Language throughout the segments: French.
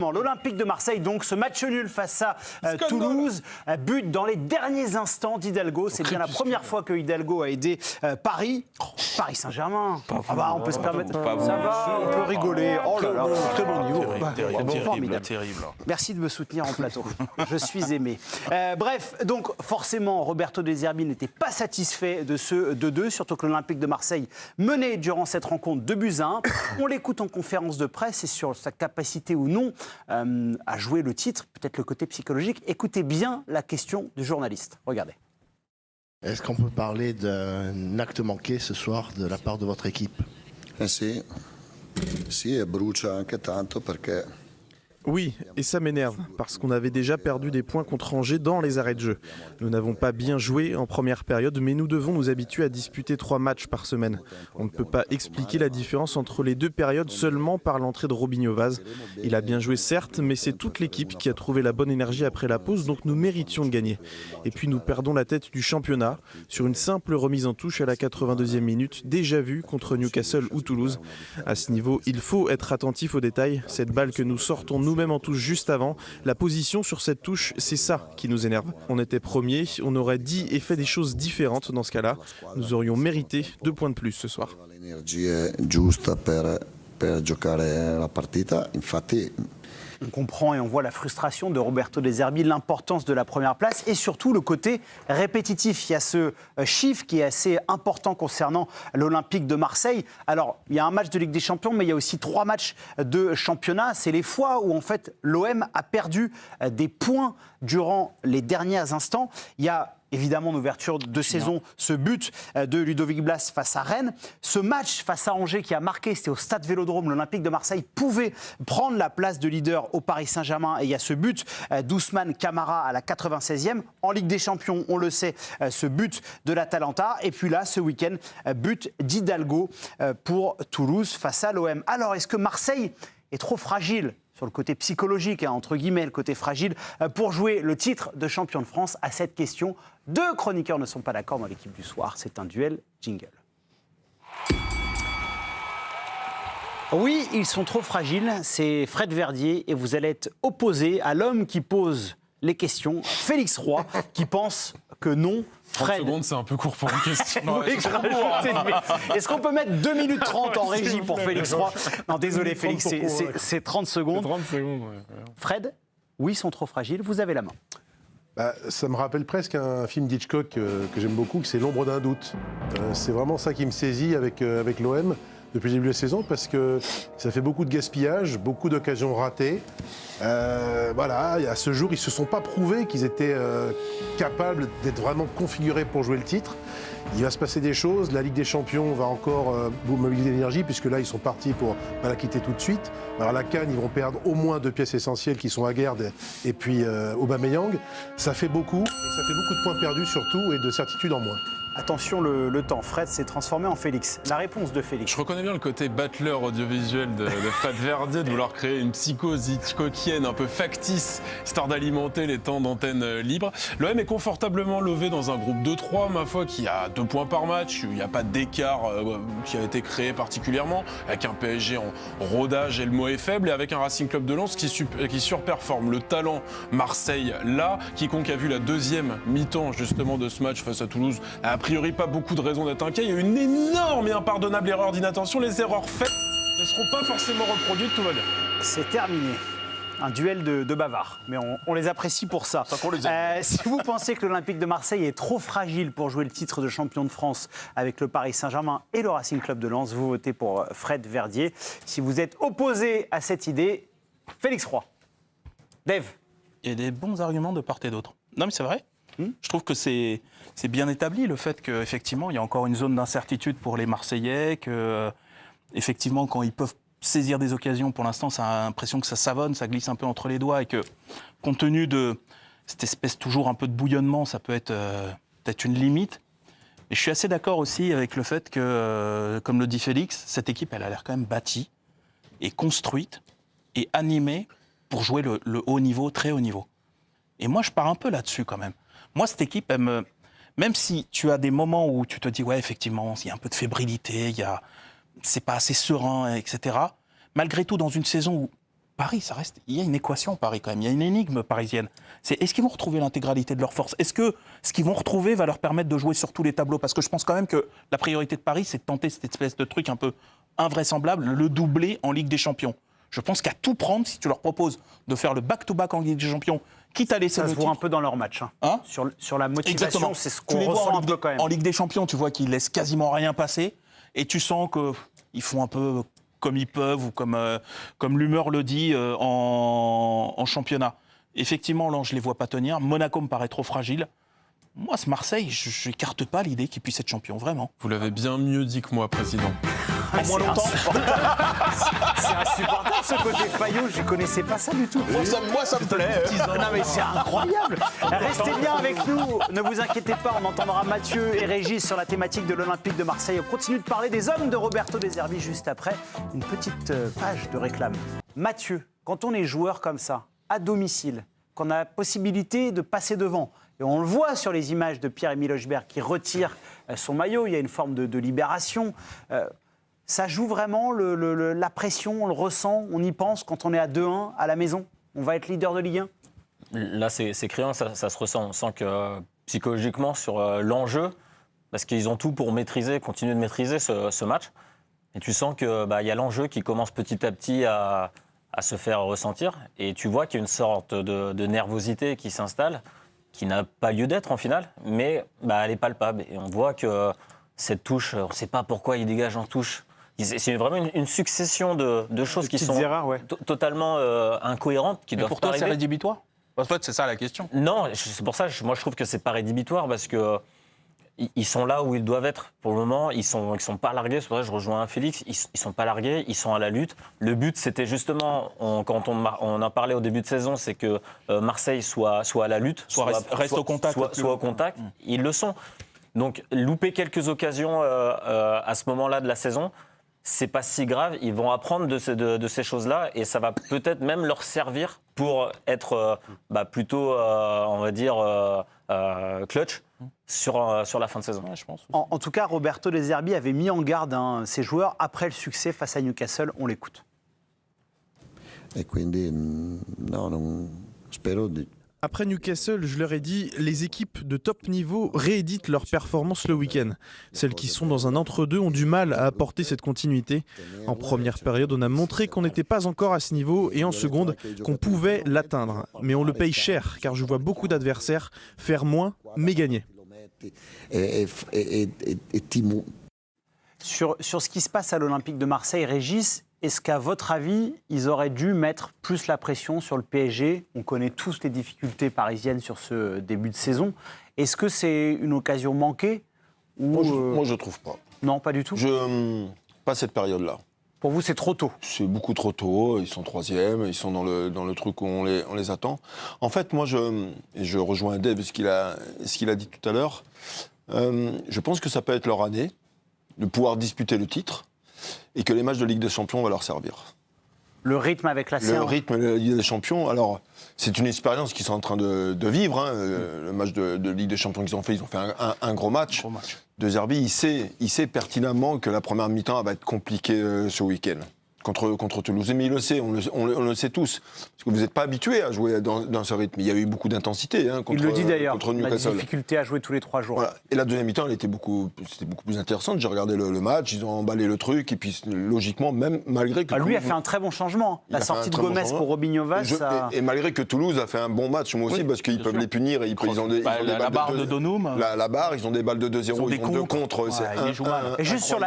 L'Olympique de Marseille, donc, ce match nul face à Toulouse, but dans les derniers instants d'Hidalgo. C'est bien la première fois que Hidalgo a aidé Paris Saint-Germain. On peut se permettre. Ça va, on peut rigoler. Oh là là, très bon niveau. Terrible. Merci de me soutenir en plateau. Je suis aimé. Bref, donc forcément, Roberto De Zerbi n'était pas satisfait de ce 2-2, surtout que l'Olympique de Marseille menait durant cette rencontre 2-1. On l'écoute en conférence de presse et sur sa capacité ou non à jouer le titre, peut-être le côté psychologique. Écoutez bien la question du journaliste. Regardez. Est-ce qu'on peut parler d'un acte manqué ce soir de la part de votre équipe? Sì, e brucia anche tanto perché... Oui, et ça m'énerve, parce qu'on avait déjà perdu des points contre Angers dans les arrêts de jeu. Nous n'avons pas bien joué en première période, mais nous devons nous habituer à disputer 3 matchs par semaine. On ne peut pas expliquer la différence entre les 2 périodes seulement par l'entrée de Robinho Vaz. Il a bien joué certes, mais c'est toute l'équipe qui a trouvé la bonne énergie après la pause, donc nous méritions de gagner. Et puis nous perdons la tête du championnat sur une simple remise en touche à la 82e minute, déjà vue contre Newcastle ou Toulouse. À ce niveau, il faut être attentif aux détails. Cette balle que nous sortons nous-mêmes en touche juste avant, la position sur cette touche, c'est ça qui nous énerve. On était premiers, on aurait dit et fait des choses différentes dans ce cas-là. Nous aurions mérité 2 points de plus ce soir. On comprend et on voit la frustration de Roberto De Zerbi, l'importance de la première place et surtout le côté répétitif. Il y a ce chiffre qui est assez important concernant l'Olympique de Marseille. Alors, il y a un match de Ligue des Champions, mais il y a aussi 3 matchs de championnat. C'est les fois où, en fait, l'OM a perdu des points durant les derniers instants. Il y a évidemment en ouverture de saison, ce but de Ludovic Blas face à Rennes. Ce match face à Angers qui a marqué, c'était au Stade Vélodrome. L'Olympique de Marseille pouvait prendre la place de leader au Paris Saint-Germain. Et il y a ce but d'Ousmane Camara à la 96e. En Ligue des Champions, on le sait, ce but de l'Atalanta. Et puis là, ce week-end, but d'Hidalgo pour Toulouse face à l'OM. Alors, est-ce que Marseille est trop fragile sur le côté psychologique, entre guillemets, le côté fragile, pour jouer le titre de champion de France? À cette question, 2 chroniqueurs ne sont pas d'accord dans l'équipe du soir. C'est un duel jingle. Oui, ils sont trop fragiles. C'est Fred Verdier et vous allez être opposé à l'homme qui pose les questions, Félix Roy, qui pense que non. 30 secondes, c'est un peu court pour une question. Est-ce qu'on peut mettre 2 minutes 30 en régie pour Félix Roy? Non, désolé Félix, c'est 30 secondes. 30 secondes, ouais. Fred, oui, ils sont trop fragiles, vous avez la main. Ça me rappelle presque un film d'Hitchcock que j'aime beaucoup, que c'est L'ombre d'un doute. C'est vraiment ça qui me saisit avec l'OM depuis le début de la saison, parce que ça fait beaucoup de gaspillage, beaucoup d'occasions ratées. Voilà, à ce jour, ils ne se sont pas prouvés qu'ils étaient capables d'être vraiment configurés pour jouer le titre. Il va se passer des choses. La Ligue des Champions va encore mobiliser l'énergie, puisque là, ils sont partis pour ne pas la quitter tout de suite. Alors, la CAN, ils vont perdre au moins 2 pièces essentielles qui sont Aguerd et puis Aubameyang. Ça fait beaucoup, et ça fait beaucoup de points perdus surtout, et de certitudes en moins. Attention, le temps. Fred s'est transformé en Félix. La réponse de Félix. Je reconnais bien le côté battleur audiovisuel de Fred Verdier, de vouloir créer une psychose hitchcockienne un peu factice, histoire d'alimenter les temps d'antenne libre. L'OM est confortablement levé dans un groupe de 3, ma foi, qui a 2 points par match. Il n'y a pas d'écart qui a été créé particulièrement, avec un PSG en rodage, et le mot est faible, et avec un Racing Club de Lens qui surperforme. Le talent Marseille, là, quiconque a vu la 2e mi-temps justement de ce match face à Toulouse, a priori pas beaucoup de raisons d'être inquiet. Il y a eu une énorme et impardonnable erreur d'inattention. Les erreurs faites ne seront pas forcément reproduites, tout va bien. C'est terminé. Un duel de bavards, mais on les apprécie pour ça. Si vous pensez que l'Olympique de Marseille est trop fragile pour jouer le titre de champion de France avec le Paris Saint-Germain et le Racing Club de Lens, vous votez pour Fred Verdier. Si vous êtes opposé à cette idée, Félix Roy. Dave. Il y a des bons arguments de part et d'autre. Non mais c'est vrai. Je trouve que c'est bien établi, le fait qu'effectivement, il y a encore une zone d'incertitude pour les Marseillais, que effectivement, quand ils peuvent saisir des occasions, pour l'instant, ça a l'impression que ça savonne, ça glisse un peu entre les doigts, et que, compte tenu de cette espèce toujours un peu de bouillonnement, ça peut être peut-être une limite. Et je suis assez d'accord aussi avec le fait que, comme le dit Félix, cette équipe, elle a l'air quand même bâtie, et construite, et animée pour jouer le haut niveau, très haut niveau. Et moi, je pars un peu là-dessus quand même. Moi, cette équipe, même si tu as des moments où tu te dis, ouais, effectivement, il y a un peu de fébrilité, c'est pas assez serein, etc. Malgré tout, dans une saison où Paris, ça reste. Il y a une équation, Paris, quand même. Il y a une énigme parisienne. Est-ce qu'ils vont retrouver l'intégralité de leur force? Est-ce que ce qu'ils vont retrouver va leur permettre de jouer sur tous les tableaux? Parce que je pense quand même que la priorité de Paris, c'est de tenter cette espèce de truc un peu invraisemblable, le doubler en Ligue des Champions. Je pense qu'à tout prendre, si tu leur proposes de faire le back-to-back en Ligue des Champions, quitte à laisser Ça le se voit titre... un peu dans leur match. Hein Sur la motivation, Exactement. c'est ce Tu qu'on les vois ressent en un peu quand même. En Ligue des Champions, tu vois qu'ils laissent quasiment rien passer. Et tu sens qu'ils font un peu comme ils peuvent ou comme l'humeur le dit en championnat. Effectivement, là, je ne les vois pas tenir. Monaco me paraît trop fragile. Moi, ce Marseille, je n'écarte pas l'idée qu'ils puissent être champions, vraiment. Vous l'avez bien mieux dit que moi, président. En moins longtemps. C'est insupportable ce côté Fayot, je ne connaissais pas ça du tout. Moi, ça me plaît. Non mais c'est incroyable. Restez bien avec nous, ne vous inquiétez pas, on entendra Mathieu et Régis sur la thématique de l'Olympique de Marseille. On continue de parler des hommes de Roberto De Zerbi juste après une petite page de réclame. Mathieu, quand on est joueur comme ça, à domicile, qu'on a la possibilité de passer devant, et on le voit sur les images de Pierre-Emile Hochberg qui retire son maillot, il y a une forme de libération. Ça joue vraiment la pression, on le ressent, on y pense quand on est à 2-1 à la maison. On va être leader de Ligue 1. Là, c'est criant, ça se ressent. On sent que psychologiquement, sur l'enjeu, parce qu'ils ont tout pour maîtriser, continuer de maîtriser ce match. Et tu sens qu'il y a l'enjeu qui commence petit à petit à se faire ressentir. Et tu vois qu'il y a une sorte de nervosité qui s'installe, qui n'a pas lieu d'être en finale, mais elle est palpable. Et on voit que cette touche, on ne sait pas pourquoi il dégage en touche. C'est vraiment une succession de choses qui sont totalement incohérentes, qui doivent pour pas toi, c'est arriver. rédhibitoire? En fait, c'est ça la question. Non, c'est pour ça, moi je trouve que c'est pas rédhibitoire parce que ils sont là où ils doivent être. Pour le moment, ils sont pas largués. C'est pour ça que je rejoins Félix. Ils sont pas largués, ils sont à la lutte. Le but, c'était justement, quand on en parlait au début de saison, c'est que Marseille soit à la lutte, reste au contact, soit au contact. Ils le sont. Donc louper quelques occasions à ce moment-là de la saison, c'est pas si grave, ils vont apprendre de ces choses-là et ça va peut-être même leur servir pour être plutôt, on va dire, clutch sur la fin de saison. Ouais, je pense. En tout cas, Roberto De Zerbi avait mis en garde ses joueurs après le succès face à Newcastle. On l'écoute. E quindi no, non spero di. Après Newcastle, je leur ai dit, les équipes de top niveau rééditent leurs performances le week-end. Celles qui sont dans un entre-deux ont du mal à apporter cette continuité. En première période, on a montré qu'on n'était pas encore à ce niveau et en seconde, qu'on pouvait l'atteindre. Mais on le paye cher, car je vois beaucoup d'adversaires faire moins, mais gagner. Sur ce qui se passe à l'Olympique de Marseille, Régis, est-ce qu'à votre avis, ils auraient dû mettre plus la pression sur le PSG? On connaît tous les difficultés parisiennes sur ce début de saison. Est-ce que c'est une occasion manquée ou Moi, je ne trouve pas. Non, pas du tout. Pas cette période-là. Pour vous, c'est trop tôt? C'est beaucoup trop tôt. Ils sont troisième, ils sont dans le truc où on les attend. En fait, moi, je rejoins Dave ce qu'il a dit tout à l'heure. Je pense que ça peut être leur année de pouvoir disputer le titre et que les matchs de Ligue des Champions vont leur servir. Le rythme avec la Le séance. rythme de la Ligue des Champions, alors c'est une expérience qu'ils sont en train de vivre. Le match de Ligue des Champions qu'ils ont fait, ils ont fait un gros match. De Zerbi, il sait pertinemment que la première mi-temps va être compliquée ce week-end contre Toulouse. Mais il le sait, on le sait tous. Parce que vous n'êtes pas habitués à jouer dans ce rythme. Il y a eu beaucoup d'intensité contre Newcastle. Il le dit d'ailleurs, la difficulté à jouer tous les 3 jours. Voilà. Et la deuxième mi-temps, c'était beaucoup plus intéressante. J'ai regardé le match, ils ont emballé le truc, et puis logiquement, même malgré que... Lui a fait un très bon changement. La sortie de Gomez pour Robinho Vaz... Et malgré que Toulouse a fait un bon match, moi aussi, parce qu'ils peuvent les punir. Et ils ont des la barre de Donum. La barre, ils ont des balles de 2-0, ils ont 2 contre. Et juste sur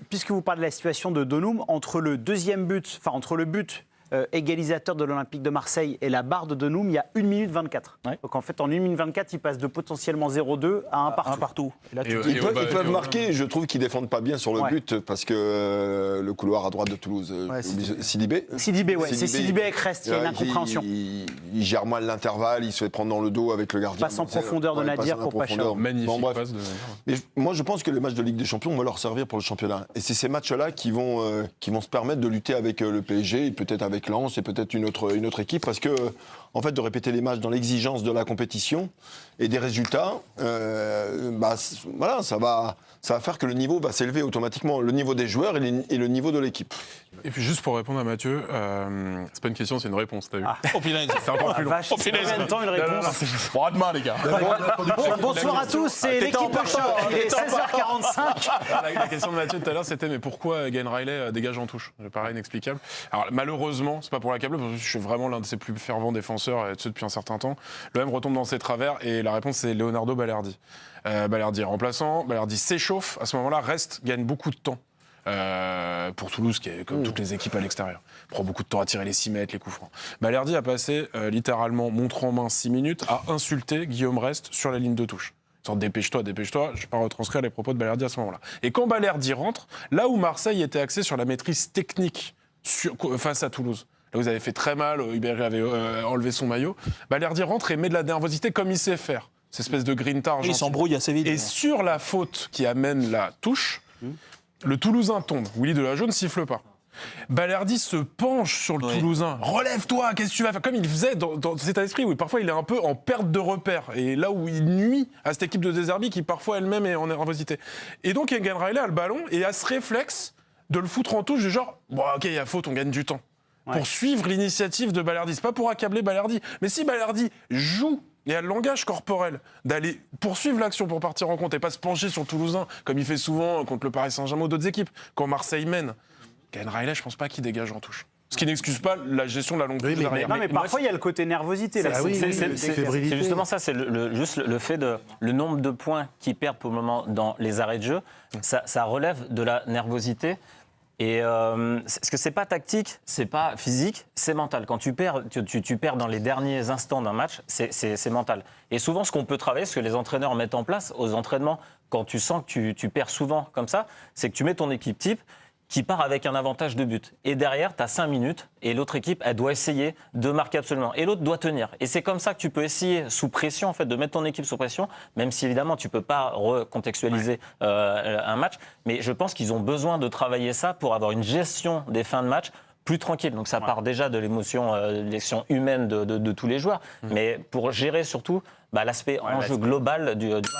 puisque vous parlez de la situation de Donum, entre le deuxième but, entre le but égalisateur de l'Olympique de Marseille et la barre de Donum, il y a 1 minute 24. Ouais. Donc en fait, en 1 minute 24, il passe de potentiellement 0-2 à 1 partout. 1 partout. Et là, ils peuvent marquer, je trouve qu'ils ne défendent pas bien sur le but, parce que le couloir à droite de Toulouse, Sidibé, c'est Sidibé avec Rest, il y a une incompréhension. Il gère mal l'intervalle, il se fait prendre dans le dos avec le gardien. Passe en profondeur de Nadir pour Pacha. Magnifique passe Mais moi, je pense que les matchs de Ligue des Champions vont leur servir pour le championnat. Et c'est ces matchs-là qui vont se permettre de lutter avec le PSG et peut-être avec avec Lens et peut-être une autre équipe, parce que en fait, de répéter les matchs dans l'exigence de la compétition et des résultats, voilà, ça va faire que le niveau va s'élever automatiquement, le niveau des joueurs et le niveau de l'équipe. Et puis juste pour répondre à Mathieu, c'est pas une question, c'est une réponse, t'as vu? Oh punaise, C'est encore plus long. Vache, c'est combien de temps une réponse? Bon, à demain, les gars. Bonsoir à tous, c'est l'équipe choc. Il est 16h45. La question de Mathieu tout à l'heure, c'était mais pourquoi Glenn Riley dégage en touche? Ça paraît inexplicable. Alors malheureusement, c'est pas pour l'accabler, parce que je suis vraiment l'un de ses plus fervents défenseurs, et ce depuis un certain temps. L'OM retombe dans ses travers, et la réponse c'est Leonardo Balerdi. Balerdi est remplaçant, Balerdi s'échauffe, à ce moment-là, gagne beaucoup de temps. Pour Toulouse, qui est comme toutes les équipes à l'extérieur. Prend beaucoup de temps à tirer les 6 mètres, les coups francs. Balerdi a passé littéralement, montre en main 6 minutes, à insulter Guillaume Rest sur la ligne de touche. Genre, dépêche-toi, dépêche-toi, je ne vais pas retranscrire les propos de Balerdi à ce moment-là. Et quand Balerdi rentre, là où Marseille était axé sur la maîtrise technique face à Toulouse, là où vous avez fait très mal, Ribéry avait enlevé son maillot, Balerdi rentre et met de la nervosité comme il sait faire. Cette espèce de grinta argentin. Il s'embrouille assez vite. Et sur la faute qui amène la touche, le Toulousain tombe. Willy Delageau ne siffle pas. Balerdi se penche sur le Toulousain. Relève-toi, qu'est-ce que tu vas faire? Comme il faisait dans cet esprit où parfois il est un peu en perte de repère. Et là où il nuit à cette équipe de De Zerbi qui parfois elle-même est en nervosité. Et donc Glenn Riley a le ballon et a ce réflexe de le foutre en touche du genre bon, ok, il y a faute, on gagne du temps. Ouais. Pour suivre l'initiative de Balerdi. C'est pas pour accabler Balerdi. Mais si Balerdi joue et a le langage corporel d'aller poursuivre l'action pour partir en compte et pas se pencher sur le Toulousain comme il fait souvent contre le Paris Saint-Germain ou d'autres équipes, quand Marseille mène, Glenn Riley, je pense pas qu'il dégage en touche. Ce qui n'excuse pas la gestion de la longue touche derrière. Non, mais parfois il y a le côté nervosité. C'est justement ça, c'est juste le fait de le nombre de points qu'ils perdent pour le moment dans les arrêts de jeu, ça relève de la nervosité. Et ce que c'est pas tactique, c'est pas physique, c'est mental. Quand tu perds, tu perds dans les derniers instants d'un match, c'est mental. Et souvent, ce qu'on peut travailler, ce que les entraîneurs mettent en place aux entraînements, quand tu sens que tu perds souvent comme ça, c'est que tu mets ton équipe type qui part avec un avantage de but. Et derrière, tu as 5 minutes et l'autre équipe, elle doit essayer de marquer absolument. Et l'autre doit tenir. Et c'est comme ça que tu peux essayer, sous pression, en fait, de mettre ton équipe sous pression, même si évidemment, tu ne peux pas recontextualiser un match. Mais je pense qu'ils ont besoin de travailler ça pour avoir une gestion des fins de match plus tranquille. Donc ça part déjà de l'émotion humaine de tous les joueurs. Mais pour gérer surtout l'aspect enjeu global du match.